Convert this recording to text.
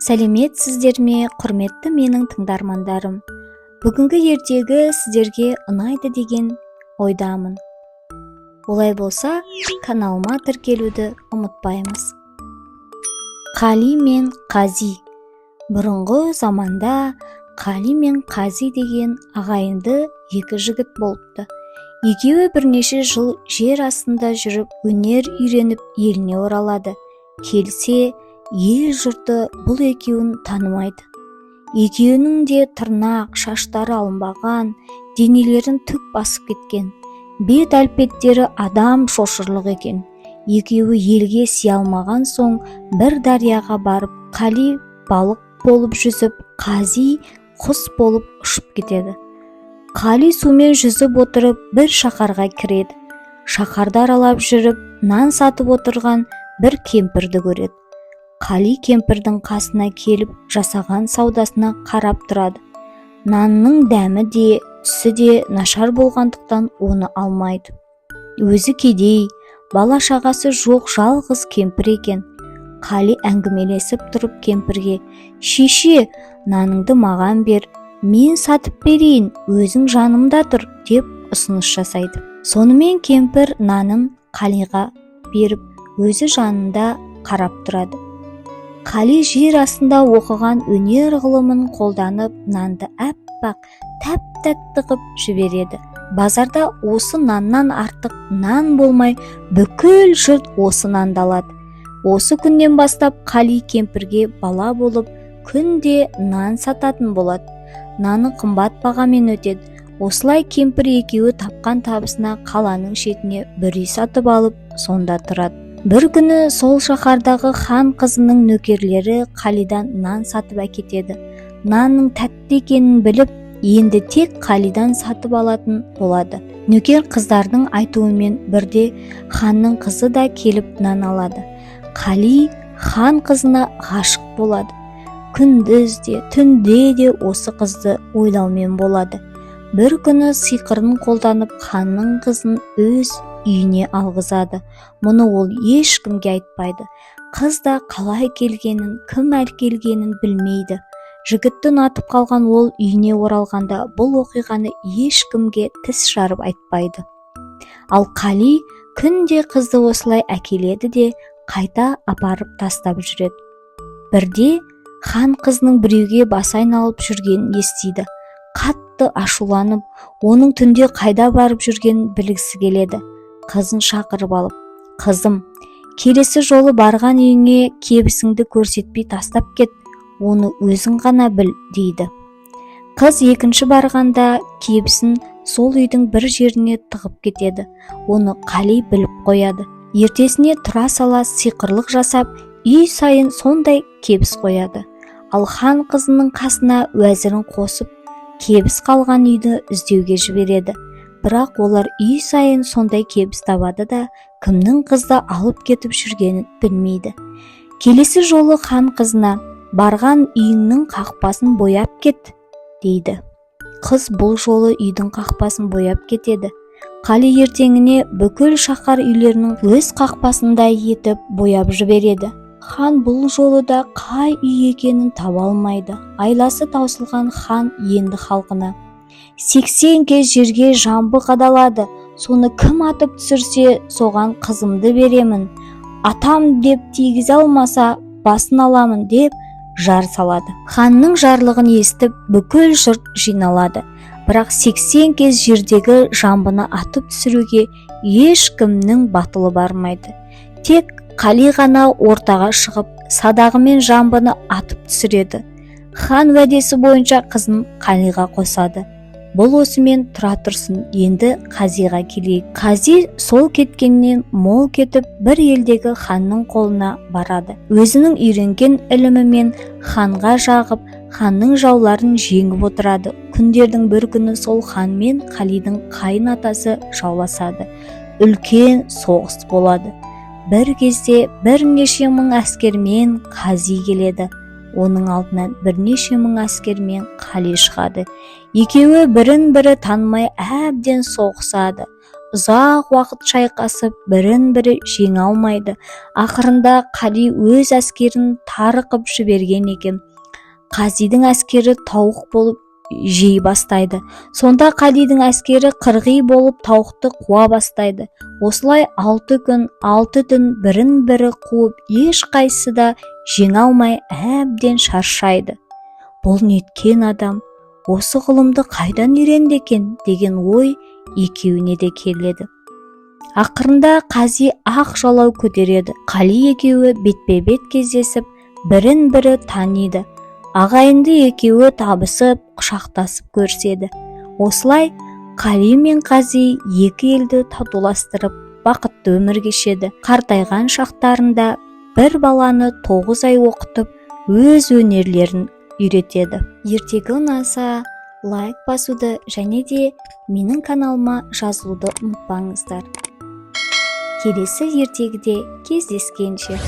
Сәлеметсіздер ме, құрметті менің тыңдармандарым. Бүгінгі ертегі сіздерге ұнайды деген ойдамын. Олай болса, каналыма тіркелуді ұмытпаймыз. Қали мен Қази. Бұрынғы заманда Қали мен Қази деген ағайынды екі жігіт болыпты. Екеуі бірнеше жыл жер астында жүріп, өнер үйреніп, еліне оралады. Келсе, ел жұрты бұл екеуін танымайды. Екеуінің де тырнақ, шаштары алынбаған, денелерін түк басып кеткен. Бет әлпеттері адам шошырлық екен. Екеуі елге сия алмаған соң бір дарияға барып, Қали балық болып жүзіп, Қази құс болып ұшып кетеді. Қали сумен жүзіп отырып бір шаһарға кіреді. Шаһарды аралап жүріп, нан сатып отырған бір кемпірді көреді. Қали кемпірдің қасына келіп, жасаған саудасына қарап тұрады. Нанның дәмі де, түсі де нашар болғандықтан оны алмайды. Өзі кедей, бала-шағасы жоқ жалғыз кемпір екен. Қали әңгімелесіп тұрып кемпірге: "Шеше, наныңды маған бер, мен сатып берейін, өзің жанымда тұр", деп ұсыныс жасайды. Сонымен кемпір нанын Қалиға беріп, өзі жанында қарап тұрады. Қали жер астында оқыған өнер ғылымын қолданып, нанды әппақ, тәп-тәтті қып жібереді. Базарда осы наннан артық нан болмай, бүкіл жұрт осы нанды алады. Осы күннен бастап Қали кемпірге бала болып, күнде нан сататын болады. Наны қымбат бағамен өтеді. Осылай кемпір екеуі тапқан табысына қаланың шетіне бір үй сатып алып, сонда тұрады. Бір күні сол шаһардағы хан қызының нөкерлері Қалидан нан сатып әкетеді. Нанның тәтті екенін біліп, енді тек Қалидан сатып алатын болады. Нөкер қыздардың айтуымен бірде ханның қызы да келіп нан алады. Қали хан қызына ғашық болады. Күндіз де, түнде де осы қызды ойлаумен болады. Бір күні сиқырын қолданып ханның қызын өз үйіне алғызады. Мұны ол ешкімге айтпайды. Қыз да қалай келгенін, кім әкелгенін білмейді. Жігітті ұнатып қалған ол үйіне оралғанда бұл оқиғаны ешкімге тіс жарып айтпайды. Ал Қали күнде қызды осылай әкеледі де қайта апарып тастап жүреді. Бірде хан қызының біреуге басы айналып жүргенін естиді. Қатты ашуланып, оның түнде қайда барып жүргенін білгісі келеді. Қызын шақырып алып: "Қызым, келесі жолы барған үйіңе кебісіңді көрсетпей тастап кет, оны өзің ғана біл", дейді. Қыз екінші барғанда кебісін сол үйдің бір жеріне тығып кетеді. Оны Қали біліп қояды. Ертесіне тұра сала сиқырлық жасап, үй сайын сондай кебіс қояды. Ал хан қызының қасына уәзірін қосып, кебіс қалған үйді іздеуге жібереді. Бірақ олар үй сайын сондай кебіс табады да, кімнің қызды алып кетіп жүргенін білмейді. Келесі жолы хан қызына: "Барған үйіңнің қақпасын бояп кет", дейді. Қыз бұл жолы үйдің қақпасын бояп кетеді. Қали ертеңіне бүкіл шаһар үйлерінің өз қақпасындай етіп бояп жібереді. Хан бұл жолы да қай үй екенін таба алмайды. Айласы таусылған хан енді халқына: "80 кез жерге жамбы қадалады, соны кім атып түсірсе, соған қызымды беремін. Атам деп тигізе алмаса, басын аламын", деп жар салады. Ханның жарлығын естіп, бүкіл жұрт жиналады. Бірақ 80 кез жердегі жамбыны атып түсіруге ешкімнің батылы бармайды. Тек Қали ғана ортаға шығып, садағымен жамбыны атып түсіреді. Хан уәдесі бойынша қызын Қалиға қосады. Бұл осымен тұра тұрсын, енді Қазиға келейік. Қази сол кеткеннен мол кетіп, бір елдегі ханның қолына барады. Өзінің үйренген ілімімен ханға жағып, ханның жауларын жеңіп отырады. Күндердің бір күні сол хан мен Қалидің қайын атасы жауласады. Үлкен соғыс болады. Бір кезде бірнеше мың әскермен Қази келеді. Оның алдынан бірнеше мың әскермен Қали шығады. Екеуі бірін-бірі танымай әбден соғысады. ұзақ уақыт шайқасып бірін-бірі жеңе алмайды. Ақырында Қали өз әскерін тарқып жіберген екен. Қазидың әскері тауық болып жей бастайды. Сонда Қалидің әскері қырғи болып тауықты қуа бастайды. Осылай 6 күн, 6 түн бірін-бірі қуып, ешқайсысы да жеңе алмай әбден шаршайды. Бұл неткен адам, осы ғылымды қайдан үйренді екен деген ой екеуіне де келеді. Ақырында Қази ақ жалау көтереді. Қали екеуі бетпе-бет кездесіп, бірін-бірі таниды. Ағайынды екеуі табысып, құшақтасып көріседі. Осылай Қали мен Қази екі елді татуластырып, бақытты өмір кешеді. Қартайған шақтарында бір баланы 9 ай оқытып, өз өнерлерін үйретеді. Ертегі ұнаса, лайк басуды және де менің каналыма жазылуды ұмытпаңыздар. Келесі ертегіде кездескенше.